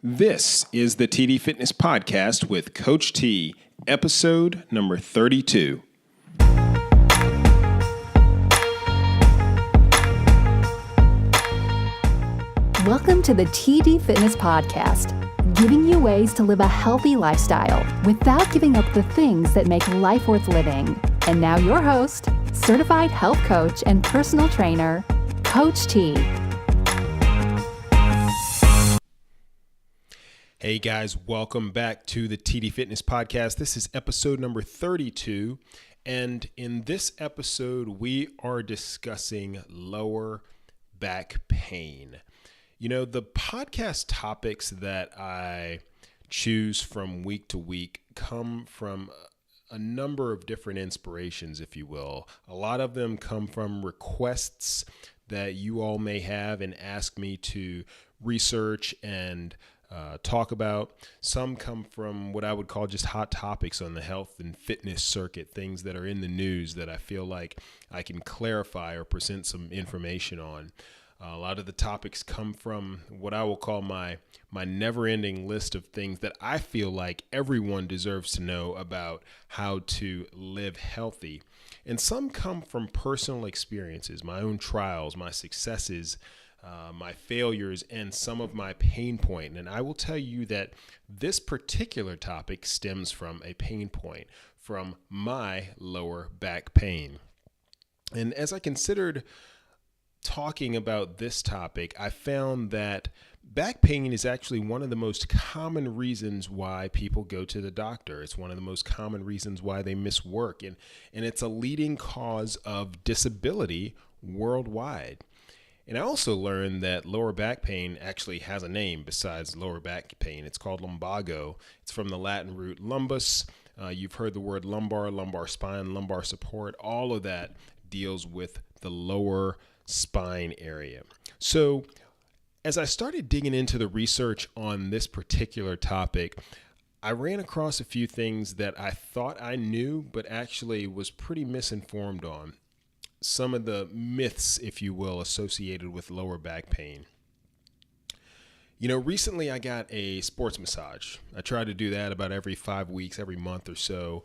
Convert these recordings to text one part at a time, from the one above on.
This is the TD Fitness Podcast with Coach T, episode number 32. Welcome to the TD Fitness Podcast, giving you ways to live a healthy lifestyle without giving up the things that make life worth living. And now your host, certified health coach and personal trainer, Coach T. Hey guys, welcome back to the TD Fitness Podcast. This is episode number 32, and in this episode, we are discussing lower back pain. You know, the podcast topics that I choose from week to week come from a number of different inspirations, if you will. A lot of them come from requests that you all may have and ask me to research and talk about. Some come from what I would call just hot topics on the health and fitness circuit, things that are in the news that I feel like I can clarify or present some information on. A lot of the topics come from what I will call my never-ending list of things that I feel like everyone deserves to know about how to live healthy. And some come from personal experiences, my own trials, my successes, my failures, and some of my pain point. And I will tell you that this particular topic stems from a pain point, from my lower back pain. And as I considered talking about this topic, I found that back pain is actually one of the most common reasons why people go to the doctor. It's one of the most common reasons why they miss work, and it's a leading cause of disability worldwide. And I also learned that lower back pain actually has a name besides lower back pain. It's called lumbago. It's from the Latin root lumbus. You've heard the word lumbar, lumbar spine, lumbar support. All of that deals with the lower spine area. So as I started digging into the research on this particular topic, I ran across a few things that I thought I knew, but actually was pretty misinformed on. Some of the myths, if you will, associated with lower back pain. You know, recently I got a sports massage. I try to do that about every 5 weeks, every month or so,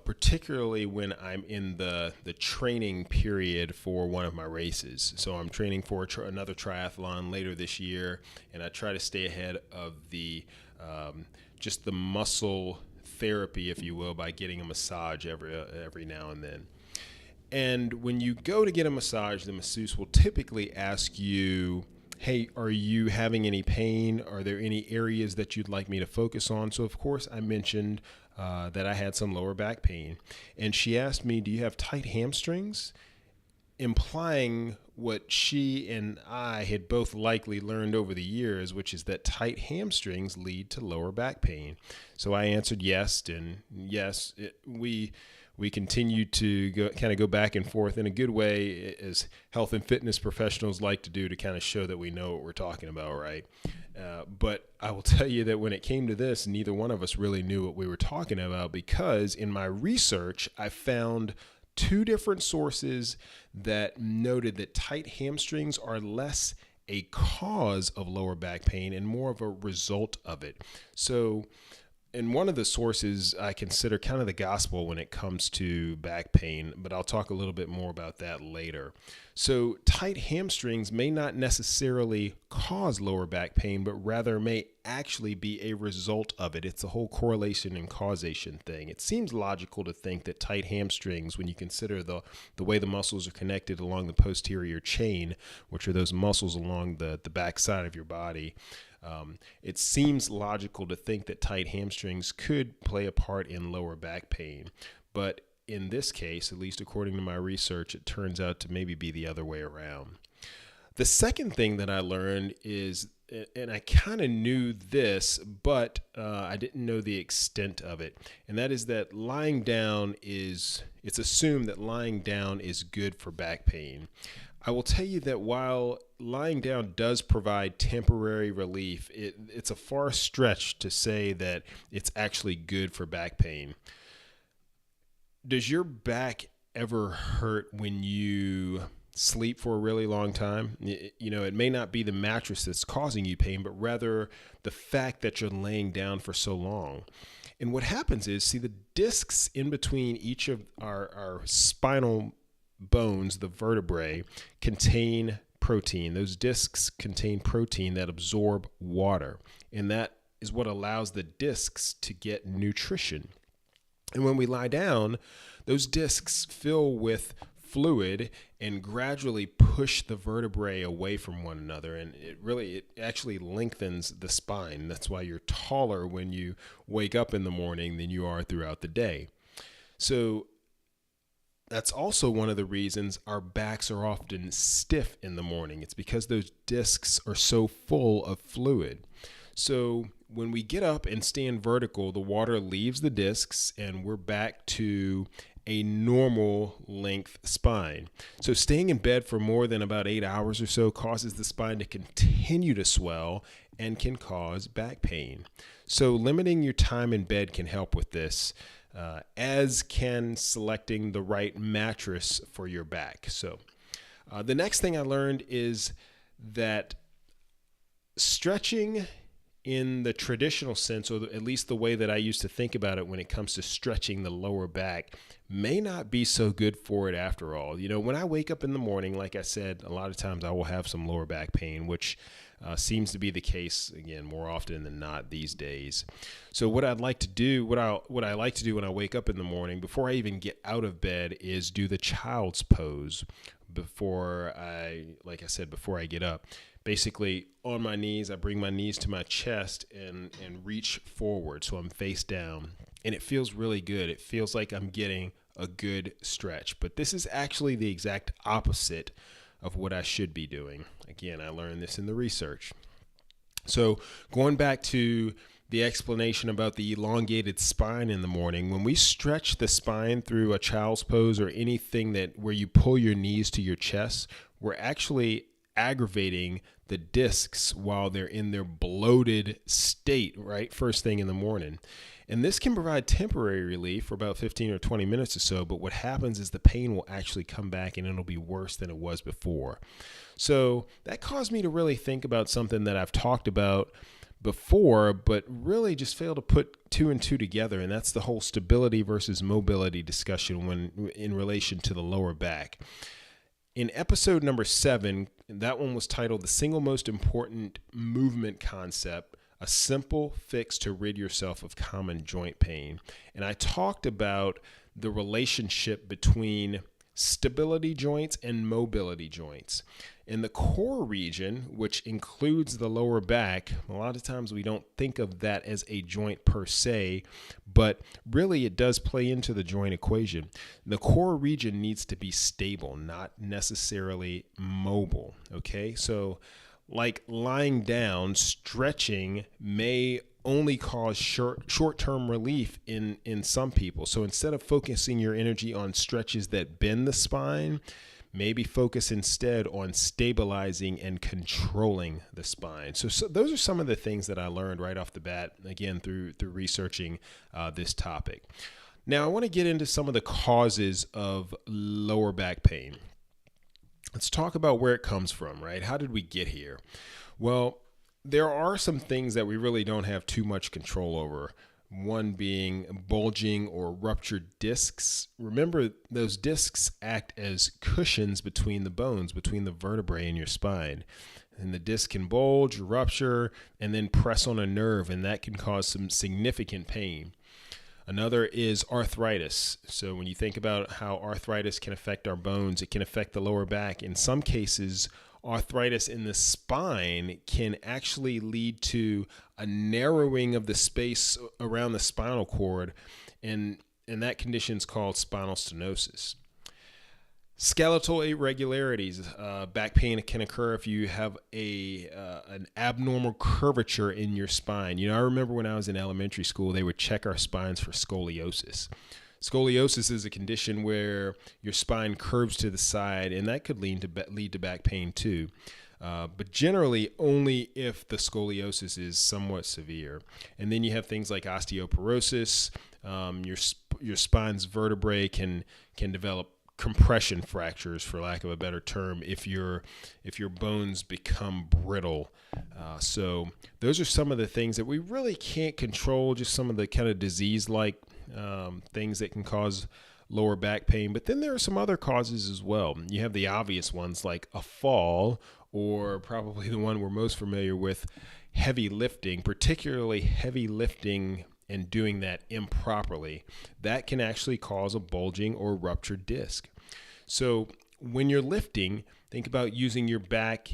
particularly when I'm in the training period for one of my races. So I'm training for another triathlon later this year, and I try to stay ahead of the just the muscle therapy, if you will, by getting a massage every now and then. And when you go to get a massage, the masseuse will typically ask you, hey, are you having any pain? Are there any areas that you'd like me to focus on? So, of course, I mentioned that I had some lower back pain. And she asked me, do you have tight hamstrings? Implying what she and I had both likely learned over the years, which is that tight hamstrings lead to lower back pain. So I answered yes, and yes, we continue to go back and forth in a good way, as health and fitness professionals like to do, to kind of show that we know what we're talking about, right? But I will tell you that when it came to this, neither one of us really knew what we were talking about, because in my research, I found two different sources that noted that tight hamstrings are less a cause of lower back pain and more of a result of it. So in one of the sources, I consider kind of the gospel when it comes to back pain, but I'll talk a little bit more about that later. So tight hamstrings may not necessarily cause lower back pain, but rather may actually be a result of it. It's a whole correlation and causation thing. It seems logical to think that tight hamstrings, when you consider the way the muscles are connected along the posterior chain, which are those muscles along the back side of your body, it seems logical to think that tight hamstrings could play a part in lower back pain. But in this case, at least according to my research, it turns out to maybe be the other way around. The second thing that I learned is, and I kind of knew this, but I didn't know the extent of it, and that is that it's assumed that lying down is good for back pain. I will tell you that while lying down does provide temporary relief, it's a far stretch to say that it's actually good for back pain. Does your back ever hurt when you sleep for a really long time, it may not be the mattress that's causing you pain, but rather the fact that you're laying down for so long. And what happens is, see, the discs in between each of our spinal bones, the vertebrae, contain protein. Those discs contain protein that absorb water, and that is what allows the discs to get nutrition. And when we lie down, those discs fill with fluid and gradually push the vertebrae away from one another. And it actually lengthens the spine. That's why you're taller when you wake up in the morning than you are throughout the day. So that's also one of the reasons our backs are often stiff in the morning. It's because those discs are so full of fluid. So when we get up and stand vertical, the water leaves the discs and we're back to a normal length spine. So staying in bed for more than about 8 hours or so causes the spine to continue to swell and can cause back pain. So limiting your time in bed can help with this, as can selecting the right mattress for your back. So the next thing I learned is that stretching in the traditional sense, or at least the way that I used to think about it when it comes to stretching the lower back, may not be so good for it after all. When I wake up in the morning, like I said, a lot of times I will have some lower back pain, which seems to be the case, again, more often than not these days. So what I like to do when I wake up in the morning, before I even get out of bed, is do the child's pose before I get up. Basically, on my knees, I bring my knees to my chest and reach forward, so I'm face down. And it feels really good. It feels like I'm getting a good stretch. But this is actually the exact opposite of what I should be doing. Again, I learned this in the research. So going back to the explanation about the elongated spine in the morning, when we stretch the spine through a child's pose or anything where you pull your knees to your chest, we're actually aggravating the discs while they're in their bloated state, right? First thing in the morning. And this can provide temporary relief for about 15 or 20 minutes or so, but what happens is the pain will actually come back and it'll be worse than it was before. So that caused me to really think about something that I've talked about before, but really just failed to put two and two together, and that's the whole stability versus mobility discussion when in relation to the lower back. In episode number 7, that one was titled The Single Most Important Movement Concept, a Simple Fix to Rid Yourself of Common Joint Pain. And I talked about the relationship between stability joints and mobility joints. In the core region, which includes the lower back, a lot of times we don't think of that as a joint per se, but really it does play into the joint equation. The core region needs to be stable, not necessarily mobile. Okay, so like lying down, stretching may only cause short-term relief in some people. So instead of focusing your energy on stretches that bend the spine, maybe focus instead on stabilizing and controlling the spine. So those are some of the things that I learned right off the bat, again, through researching this topic. Now, I want to get into some of the causes of lower back pain. Let's talk about where it comes from, right? How did we get here? Well, there are some things that we really don't have too much control over. One being bulging or ruptured discs. Remember, those discs act as cushions between the bones, between the vertebrae in your spine. And the disc can bulge, rupture, and then press on a nerve, and that can cause some significant pain. Another is arthritis. So when you think about how arthritis can affect our bones, it can affect the lower back. In some cases, arthritis in the spine can actually lead to a narrowing of the space around the spinal cord, and that condition is called spinal stenosis. Skeletal irregularities. Back pain can occur if you have an abnormal curvature in your spine. I remember when I was in elementary school, they would check our spines for scoliosis. Scoliosis is a condition where your spine curves to the side, and that could lead to back pain too. But generally only if the scoliosis is somewhat severe. And then you have things like osteoporosis. Your spine's vertebrae can develop compression fractures, for lack of a better term, if your bones become brittle. So those are some of the things that we really can't control, just some of the kind of disease-like things that can cause lower back pain. But then there are some other causes as well. You have the obvious ones like a fall, or probably the one we're most familiar with, heavy lifting, particularly heavy lifting and doing that improperly. That can actually cause a bulging or ruptured disc. So when you're lifting, think about using your back.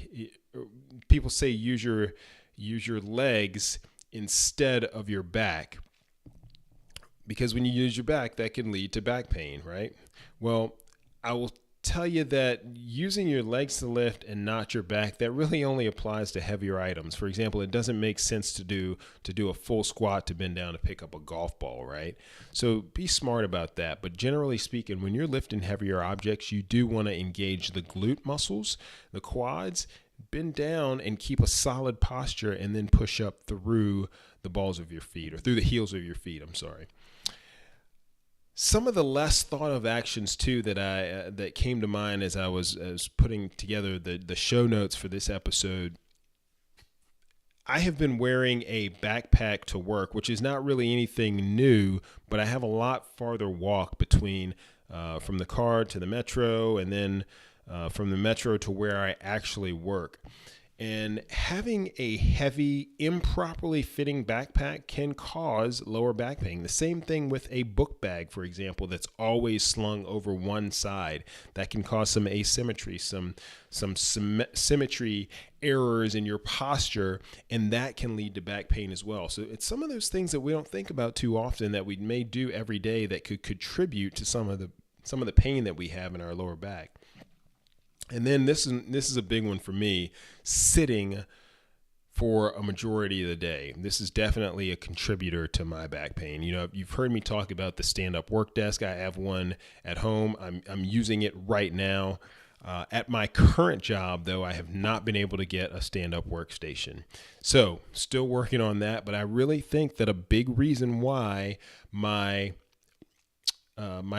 People say use your legs instead of your back, because when you use your back, that can lead to back pain, right? Well, I will tell you that using your legs to lift and not your back, that really only applies to heavier items. For example, it doesn't make sense to do a full squat to bend down to pick up a golf ball, right? So be smart about that. But generally speaking, when you're lifting heavier objects, you do want to engage the glute muscles, the quads, bend down and keep a solid posture, and then push up through the balls of your feet, or through the heels of your feet, Some of the less thought of actions too that came to mind as I was putting together the show notes for this episode. I have been wearing a backpack to work, which is not really anything new, but I have a lot farther walk between from the car to the metro, and then from the metro to where I actually work. And having a heavy, improperly fitting backpack can cause lower back pain. The same thing with a book bag, for example, that's always slung over one side. That can cause some asymmetry, some symmetry errors in your posture, and that can lead to back pain as well. So it's some of those things that we don't think about too often that we may do every day that could contribute to some of the pain that we have in our lower back. And then this is a big one for me, sitting for a majority of the day. This is definitely a contributor to my back pain. You know, you've heard me talk about the stand-up work desk. I have one at home. I'm using it right now. At my current job, though, I have not been able to get a stand-up workstation. So still working on that, but I really think that a big reason why my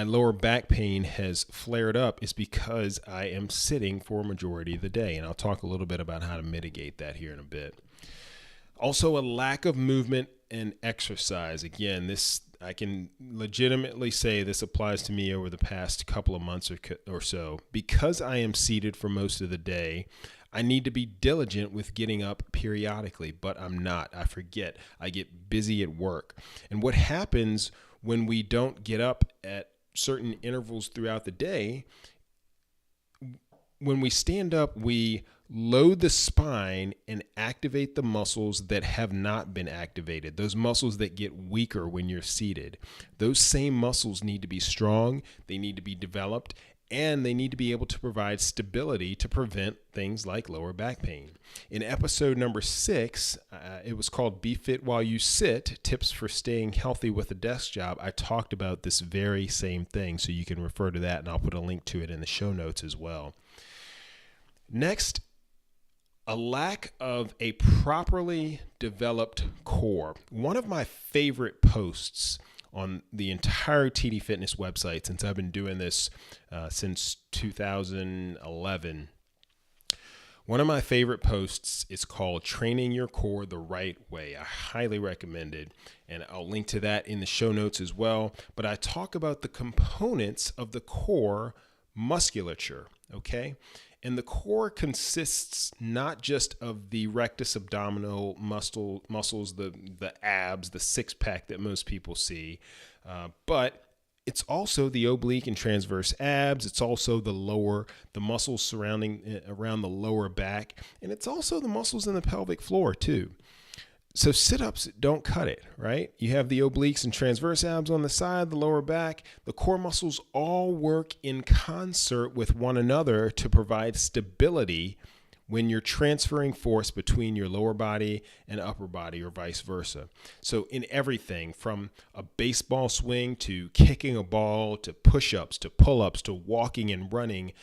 lower back pain has flared up is because I am sitting for a majority of the day. And I'll talk a little bit about how to mitigate that here in a bit. Also, a lack of movement and exercise. Again, I can legitimately say this applies to me over the past couple of months or so. Because I am seated for most of the day, I need to be diligent with getting up periodically, but I'm not. I forget. I get busy at work. And what happens when we don't get up at certain intervals throughout the day, when we stand up, we load the spine and activate the muscles that have not been activated, those muscles that get weaker when you're seated. Those same muscles need to be strong, they need to be developed, and they need to be able to provide stability to prevent things like lower back pain. In episode number 6, it was called Be Fit While You Sit, Tips for Staying Healthy with a Desk Job. I talked about this very same thing, so you can refer to that, and I'll put a link to it in the show notes as well. Next, a lack of a properly developed core. One of my favorite posts on the entire TD Fitness website, since I've been doing this since 2011. One of my favorite posts is called Training Your Core the Right Way. I highly recommend it, and I'll link to that in the show notes as well. But I talk about the components of the core musculature, okay? And the core consists not just of the rectus abdominal muscles, the abs, the six-pack that most people see, but it's also the oblique and transverse abs. It's also the muscles surrounding around the lower back, and it's also the muscles in the pelvic floor too. So sit-ups don't cut it, right? You have the obliques and transverse abs on the side, the lower back. The core muscles all work in concert with one another to provide stability when you're transferring force between your lower body and upper body, or vice versa. So in everything from a baseball swing to kicking a ball to push-ups to pull-ups to walking and running,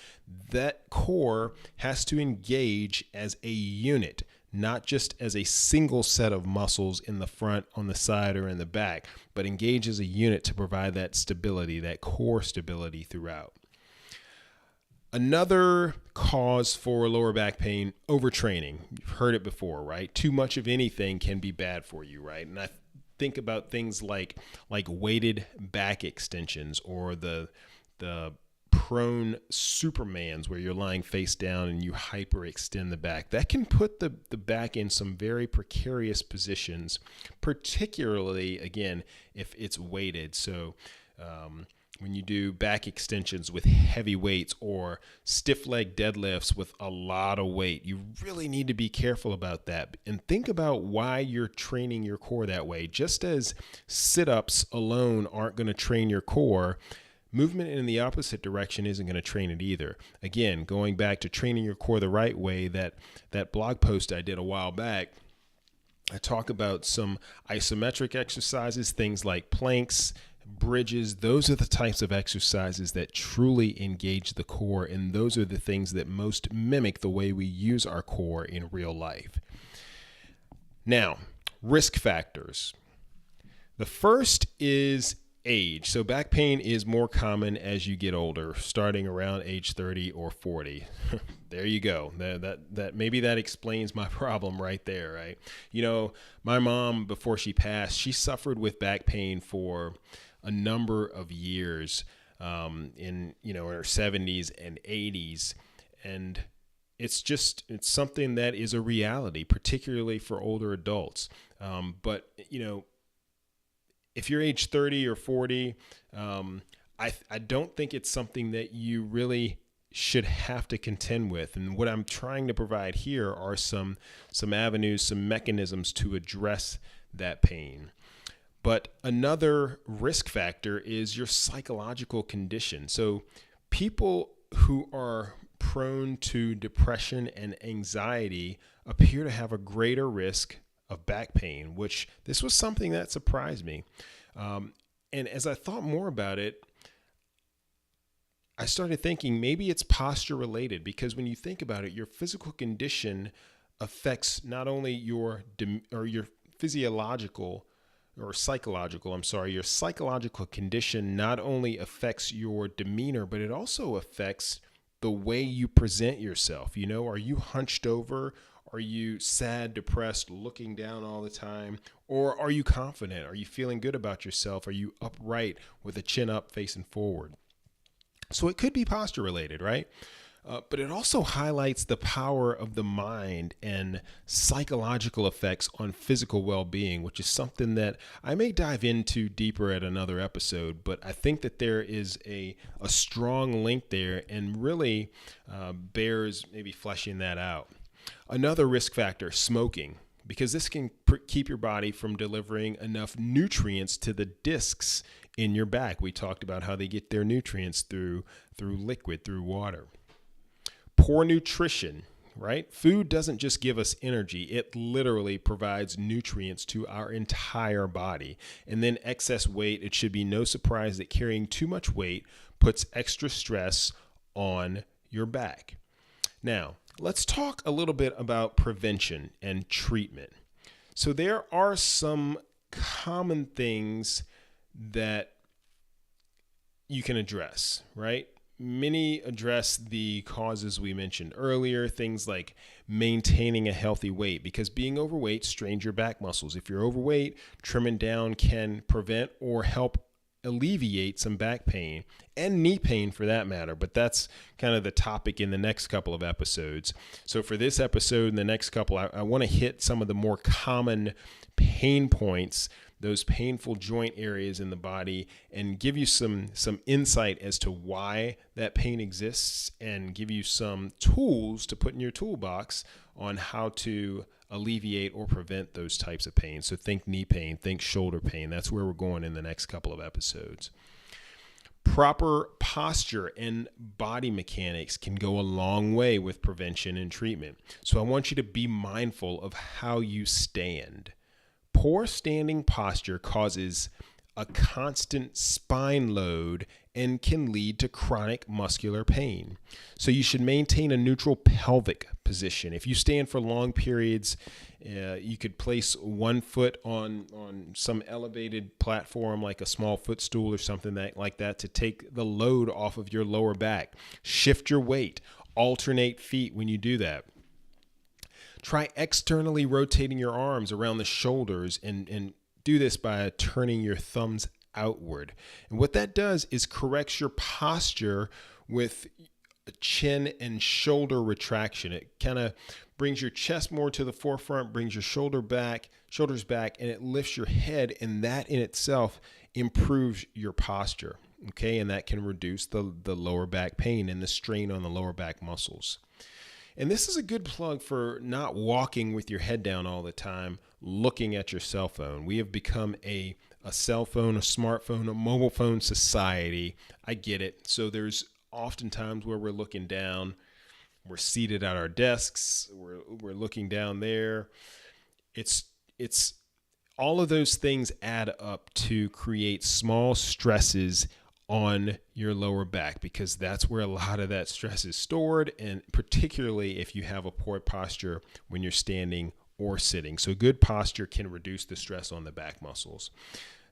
that core has to engage as a unit, not just as a single set of muscles in the front, on the side, or in the back, but engage as a unit to provide that stability, that core stability throughout. Another cause for lower back pain, overtraining. You've heard it before, right? Too much of anything can be bad for you, right? And I think about things like weighted back extensions, or the prone Supermans where you're lying face down and you hyperextend the back. That can put the back in some very precarious positions, particularly, again, if it's weighted. So when you do back extensions with heavy weights or stiff leg deadlifts with a lot of weight, you really need to be careful about that and think about why you're training your core that way. Just as sit-ups alone aren't going to train your core, movement in the opposite direction isn't going to train it either. Again, going back to training your core the right way, that blog post I did a while back, I talk about some isometric exercises, things like planks, bridges. Those are the types of exercises that truly engage the core, and those are the things that most mimic the way we use our core in real life. Now, risk factors. The first is age. So back pain is more common as you get older, starting around age 30 or 40. There you go. That maybe that explains my problem right there, right? You know, my mom, before she passed, she suffered with back pain for a number of years, in her 70s and 80s, and it's something that is a reality, particularly for older adults. But if you're age 30 or 40, I don't think it's something that you really should have to contend with. And what I'm trying to provide here are some avenues, some mechanisms to address that pain. But another risk factor is your psychological condition. So people who are prone to depression and anxiety appear to have a greater risk of back pain, which this was something that surprised me. And as I thought more about it, I started thinking maybe it's posture related, because when you think about it, your physical condition affects not only your psychological condition not only affects your demeanor, but it also affects the way you present yourself. Are you hunched over? Are you sad, depressed, looking down all the time? Or are you confident? Are you feeling good about yourself? Are you upright with a chin up, facing forward? So it could be posture related, right? But it also highlights the power of the mind and psychological effects on physical well-being, which is something that I may dive into deeper at another episode. But I think that there is a strong link there, and really bears maybe fleshing that out. Another risk factor, smoking, because this can keep your body from delivering enough nutrients to the discs in your back. We talked about how they get their nutrients through liquid, through water. Poor nutrition, right? Food doesn't just give us energy. It literally provides nutrients to our entire body. And then excess weight, it should be no surprise that carrying too much weight puts extra stress on your back. Now, let's talk a little bit about prevention and treatment. So there are some common things that you can address, right? Many address the causes we mentioned earlier, things like maintaining a healthy weight, because being overweight strains your back muscles. If you're overweight, trimming down can prevent or help alleviate some back pain and knee pain for that matter. But that's kind of the topic in the next couple of episodes. So for this episode and the next couple, I want to hit some of the more common pain points, those painful joint areas in the body, and give you some insight as to why that pain exists, and give you some tools to put in your toolbox on how to alleviate or prevent those types of pain. So think knee pain, think shoulder pain. That's where we're going in the next couple of episodes. Proper posture and body mechanics can go a long way with prevention and treatment. So I want you to be mindful of how you stand. Poor standing posture causes a constant spine load and can lead to chronic muscular pain. So you should maintain a neutral pelvic position. If you stand for long periods You could place one foot on some elevated platform like a small footstool or something like that to take the load off of your lower back. Shift your weight. Alternate feet when you do that. Try externally rotating your arms around the shoulders and do this by turning your thumbs outward. And what that does is corrects your posture with chin and shoulder retraction. It kind of brings your chest more to the forefront, brings your shoulders back, and it lifts your head, and that in itself improves your posture. Okay, and that can reduce the lower back pain and the strain on the lower back muscles. And this is a good plug for not walking with your head down all the time, looking at your cell phone. We have become a cell phone, a smartphone, a mobile phone society. I get it. So there's often times where we're looking down, we're seated at our desks, we're looking down there. It's all of those things add up to create small stresses on your lower back, because that's where a lot of that stress is stored, and particularly if you have a poor posture when you're standing or sitting. So good posture can reduce the stress on the back muscles.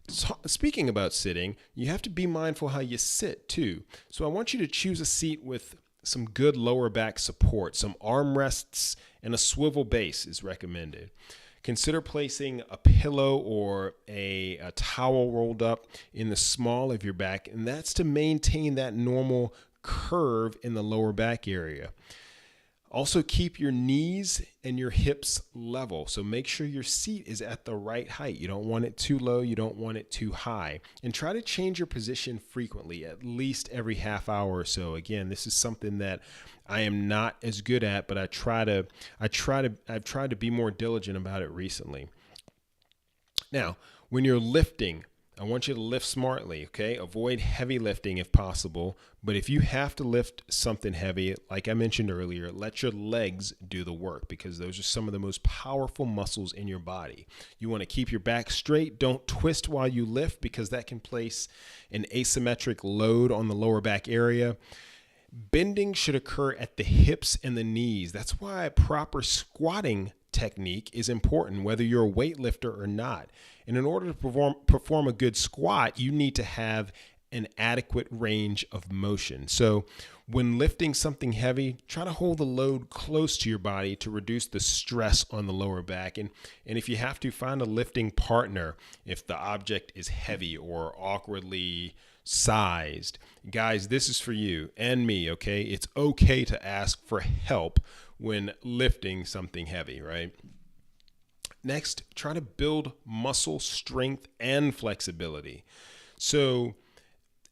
So, speaking about sitting, you have to be mindful how you sit too. So I want you to choose a seat with some good lower back support. Some armrests and a swivel base is recommended. Consider placing a pillow or a towel rolled up in the small of your back, and that's to maintain that normal curve in the lower back area. Also, keep your knees and your hips level. So make sure your seat is at the right height. You don't want it too low. You don't want it too high. And try to change your position frequently, at least every half hour or so. Again, this is something that I am not as good at, but I've tried to be more diligent about it recently. Now, when you're lifting, I want you to lift smartly, okay? Avoid heavy lifting if possible. But if you have to lift something heavy, like I mentioned earlier, let your legs do the work, because those are some of the most powerful muscles in your body. You want to keep your back straight. Don't twist while you lift, because that can place an asymmetric load on the lower back area. Bending should occur at the hips and the knees. That's why proper squatting technique is important, whether you're a weightlifter or not. And in order to perform a good squat, you need to have an adequate range of motion. So when lifting something heavy, try to hold the load close to your body to reduce the stress on the lower back. And if you have to, find a lifting partner if the object is heavy or awkwardly sized. Guys, this is for you and me, okay? It's okay to ask for help when lifting something heavy, right? Next, try to build muscle strength and flexibility. So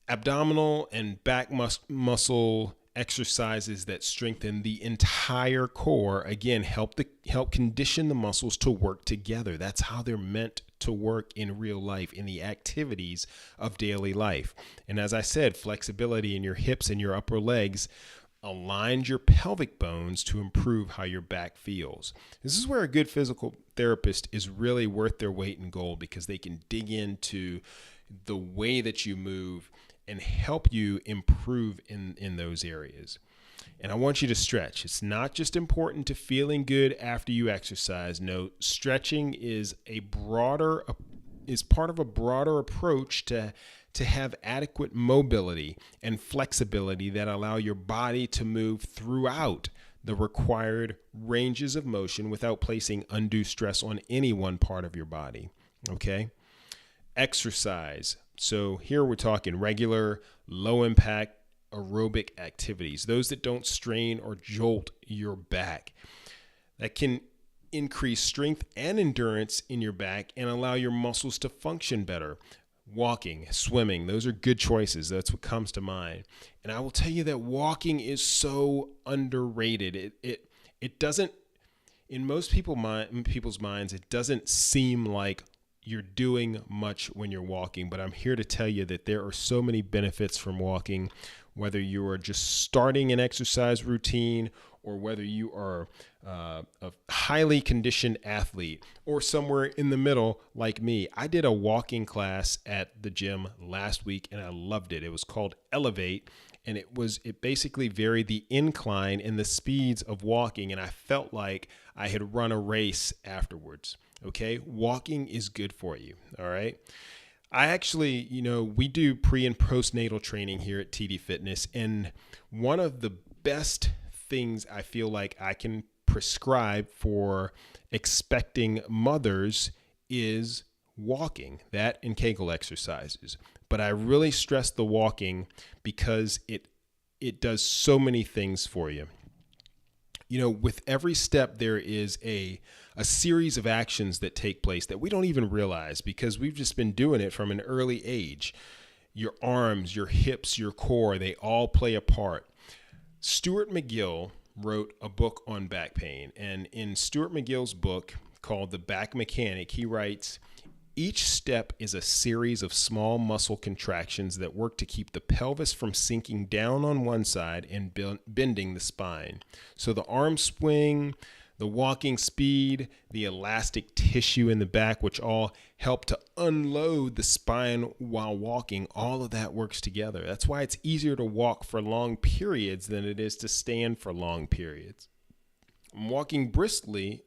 abdominal and back muscle exercises that strengthen the entire core, again, help condition the muscles to work together. That's how they're meant to work in real life, in the activities of daily life. And as I said, flexibility in your hips and your upper legs aligns your pelvic bones to improve how your back feels. This is where a good physical therapist is really worth their weight in gold, because they can dig into the way that you move and help you improve in those areas. And I want you to stretch. It's not just important to feeling good after you exercise. No, stretching is part of a broader approach to have adequate mobility and flexibility that allow your body to move throughout the required ranges of motion without placing undue stress on any one part of your body. Okay? Exercise. So here we're talking regular, low impact aerobic activities, those that don't strain or jolt your back. That can increase strength and endurance in your back and allow your muscles to function better. Walking, swimming, those are good choices. That's what comes to mind. And I will tell you that walking is so underrated. It doesn't, in most people's minds, it doesn't seem like you're doing much when you're walking, but I'm here to tell you that there are so many benefits from walking, whether you are just starting an exercise routine or whether you are a highly conditioned athlete or somewhere in the middle like me. I did a walking class at the gym last week and I loved it. It was called Elevate, and it basically varied the incline and the speeds of walking, and I felt like I had run a race afterwards. Okay. Walking is good for you. All right. I actually, we do pre and postnatal training here at TD Fitness. And one of the best things I feel like I can prescribe for expecting mothers is walking, that and Kegel exercises. But I really stress the walking because it does so many things for you. With every step, there is a series of actions that take place that we don't even realize because we've just been doing it from an early age. Your arms, your hips, your core, they all play a part. Stuart Mcgill wrote a book on back pain. And in Stuart Mcgill's book called The Back Mechanic, he writes, each step is a series of small muscle contractions that work to keep the pelvis from sinking down on one side and bending the spine. So the arm swing, the walking speed, the elastic tissue in the back, which all help to unload the spine while walking, all of that works together. That's why it's easier to walk for long periods than it is to stand for long periods. Walking briskly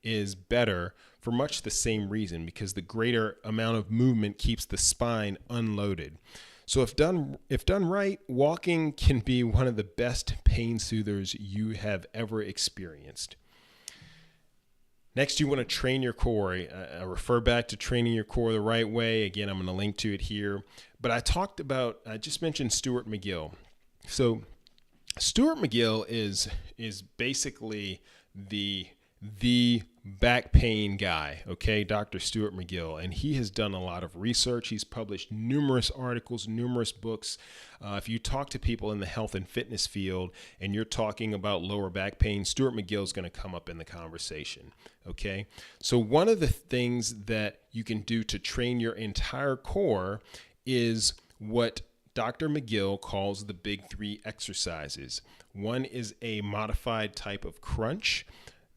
is better for much the same reason, because the greater amount of movement keeps the spine unloaded. So if done right, walking can be one of the best pain soothers you have ever experienced. Next, you want to train your core. I refer back to training your core the right way. Again, I'm going to link to it here. But I just mentioned Stuart Mcgill. So Stuart Mcgill is basically the back pain guy, okay, Dr. Stuart Mcgill, and he has done a lot of research. He's published numerous articles, numerous books. If you talk to people in the health and fitness field and you're talking about lower back pain, Stuart Mcgill is going to come up in the conversation, okay? So one of the things that you can do to train your entire core is what Dr. Mcgill calls the big three exercises. One is a modified type of crunch.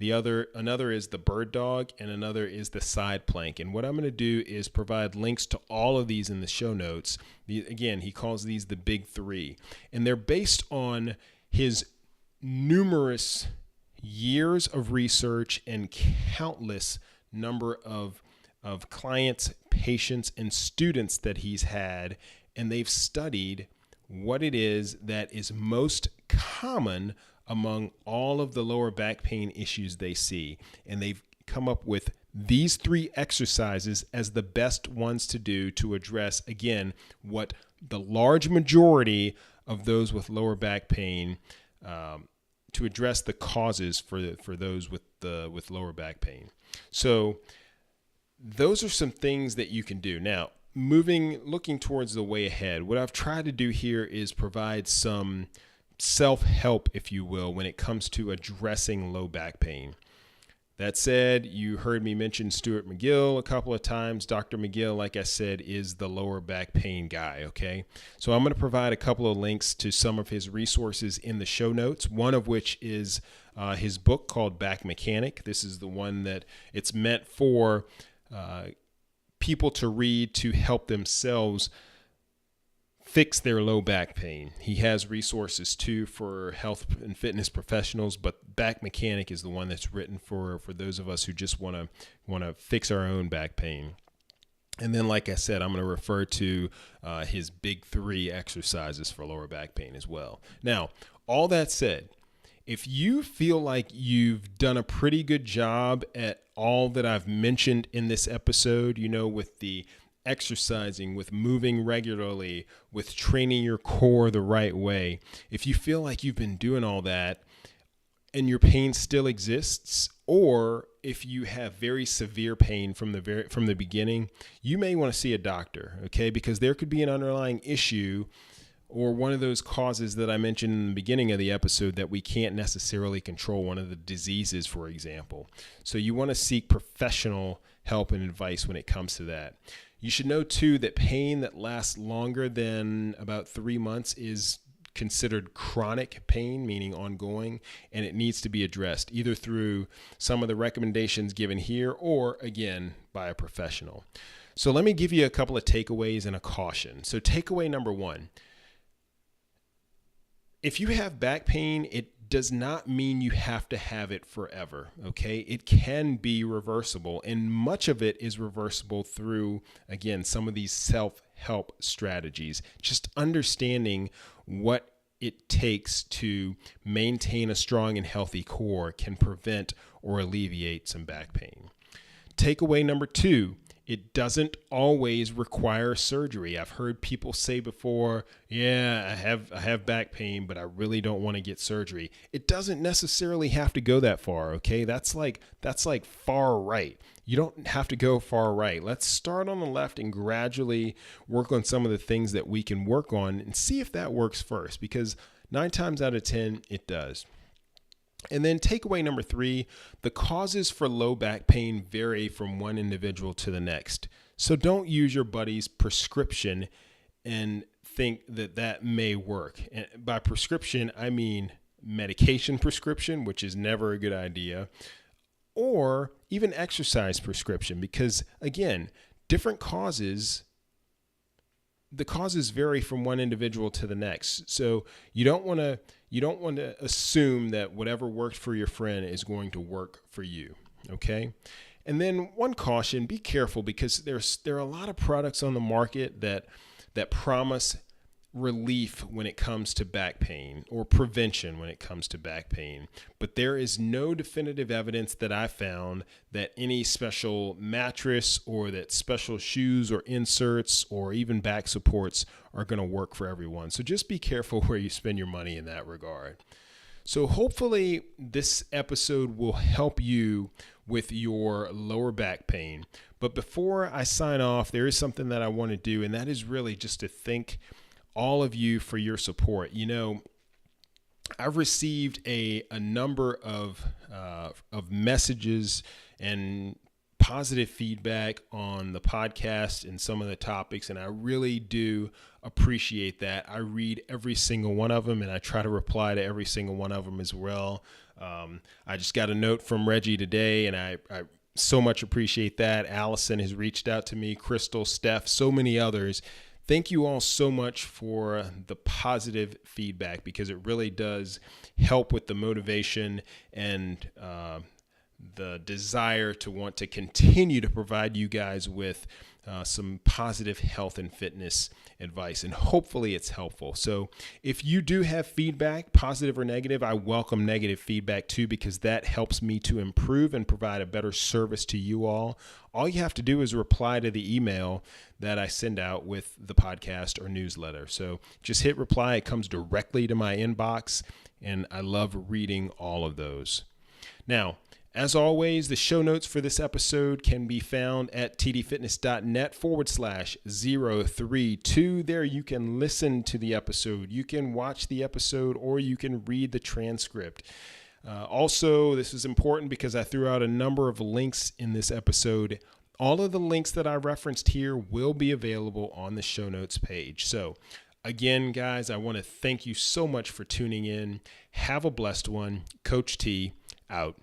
Another is the bird dog, and another is the side plank. And what I'm going to do is provide links to all of these in the show notes. Again, he calls these the big three, and they're based on his numerous years of research and countless number of clients, patients, and students that he's had, and they've studied what it is that is most common among all of the lower back pain issues they see. And they've come up with these three exercises as the best ones to do to address, again, what the large majority of those with lower back pain, to address the causes for those with lower back pain. So those are some things that you can do. Now, looking towards the way ahead, what I've tried to do here is provide some self-help, if you will, when it comes to addressing low back pain. That said, you heard me mention Stuart Mcgill a couple of times. Dr. Mcgill, like I said, is the lower back pain guy, okay? So I'm going to provide a couple of links to some of his resources in the show notes, one of which is his book called Back Mechanic. This is the one that it's meant for people to read to help themselves fix their low back pain. He has resources too for health and fitness professionals, but Back Mechanic is the one that's written for those of us who just want to fix our own back pain. And then, like I said, I'm going to refer to his big three exercises for lower back pain as well. Now, all that said, if you feel like you've done a pretty good job at all that I've mentioned in this episode, with the exercising, with moving regularly, with training your core the right way, if you feel like you've been doing all that and your pain still exists, or if you have very severe pain from the beginning, you may want to see a doctor, okay? Because there could be an underlying issue or one of those causes that I mentioned in the beginning of the episode that we can't necessarily control, one of the diseases, for example. So you want to seek professional help and advice when it comes to that. You should know, too, that pain that lasts longer than about 3 months is considered chronic pain, meaning ongoing, and it needs to be addressed either through some of the recommendations given here or, again, by a professional. So let me give you a couple of takeaways and a caution. So takeaway number one, if you have back pain, it does not mean you have to have it forever, okay? It can be reversible, and much of it is reversible through, again, some of these self-help strategies. Just understanding what it takes to maintain a strong and healthy core can prevent or alleviate some back pain. Takeaway number 2, it doesn't always require surgery. I've heard people say before, yeah, I have back pain, but I really don't want to get surgery. It doesn't necessarily have to go that far, okay? That's like far right. You don't have to go far right. Let's start on the left and gradually work on some of the things that we can work on and see if that works first, because 9 times out of 10, it does. And then takeaway number 3, the causes for low back pain vary from one individual to the next. So don't use your buddy's prescription and think that that may work. And by prescription, I mean medication prescription, which is never a good idea, or even exercise prescription, because again, different causes, the causes vary from one individual to the next. So you don't want to assume that whatever worked for your friend is going to work for you. Okay. And then one caution, be careful, because there are a lot of products on the market that promise relief when it comes to back pain, or prevention when it comes to back pain. But there is no definitive evidence that I found that any special mattress or that special shoes or inserts or even back supports are going to work for everyone. So just be careful where you spend your money in that regard. So hopefully this episode will help you with your lower back pain. But before I sign off, there is something that I want to do, and that is really just to thank all of you for your support. You know, I've received a number of messages and positive feedback on the podcast and some of the topics, and I really do appreciate that. I read every single one of them, and I try to reply to every single one of them as well. I just got a note from Reggie today, and I so much appreciate that. Allison has reached out to me, Crystal, Steph, so many others. Thank you all so much for the positive feedback, because it really does help with the motivation and the desire to want to continue to provide you guys with some positive health and fitness advice, and hopefully it's helpful. So if you do have feedback, positive or negative, I welcome negative feedback too, because that helps me to improve and provide a better service to you all. All you have to do is reply to the email that I send out with the podcast or newsletter. So just hit reply. It comes directly to my inbox, and I love reading all of those. Now, as always, the show notes for this episode can be found at tdfitness.net/032. There you can listen to the episode, you can watch the episode, or you can read the transcript. Also, this is important because I threw out a number of links in this episode. All of the links that I referenced here will be available on the show notes page. So again, guys, I want to thank you so much for tuning in. Have a blessed one. Coach T, out.